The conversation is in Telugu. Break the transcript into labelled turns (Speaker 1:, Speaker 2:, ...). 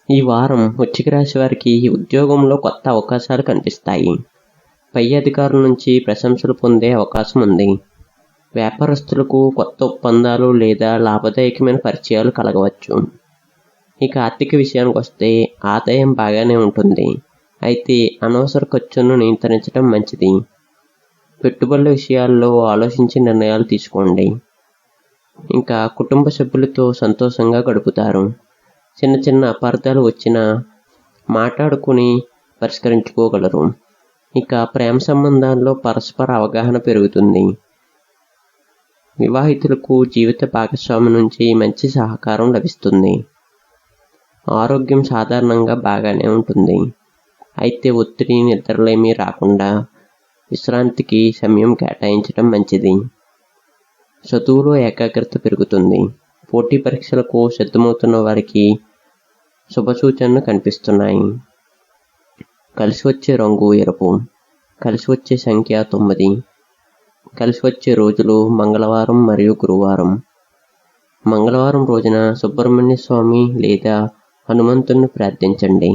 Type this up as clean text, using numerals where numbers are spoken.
Speaker 1: ఈ వారం వృశ్చిక రాశి వారికి ఉద్యోగంలో కొత్త అవకాశాలు కనిపిస్తాయి. పై అధికారుల నుంచి ప్రశంసలు పొందే అవకాశం ఉంది. వ్యాపారస్తులకు కొత్త ఒప్పందాలు లేదా లాభదాయకమైన పరిచయాలు కలగవచ్చు. ఇక ఆర్థిక విషయానికి వస్తే ఆదాయం బాగానే ఉంటుంది. అయితే అనవసర ఖర్చులను నియంత్రించడం మంచిది. పెట్టుబడుల విషయాల్లో ఆలోచించి నిర్ణయాలు తీసుకోండి. ఇంకా కుటుంబ సభ్యులతో సంతోషంగా గడుపుతారు. చిన్న చిన్న అపార్థాలు వచ్చినా మాట్లాడుకుని పరిష్కరించుకోగలరు. ఇక ప్రేమ సంబంధాల్లో పరస్పర అవగాహన పెరుగుతుంది. వివాహితులకు జీవిత భాగస్వామి నుంచి మంచి సహకారం లభిస్తుంది. ఆరోగ్యం సాధారణంగా బాగానే ఉంటుంది. అయితే ఒత్తిడి, నిద్రలేమీ రాకుండా విశ్రాంతికి సమయం కేటాయించడం మంచిది. చదువులో ఏకాగ్రత పెరుగుతుంది. పోటీ పరీక్షలకు సిద్ధమవుతున్న వారికి శుభసూచనలు కనిపిస్తున్నాయి. కలిసి వచ్చే రంగు ఎరుపు. కలిసి వచ్చే సంఖ్య 9. కలిసి వచ్చే రోజులు మంగళవారం మరియు గురువారం. మంగళవారం రోజున సుబ్రహ్మణ్య స్వామి లేదా హనుమంతుని ప్రార్థించండి.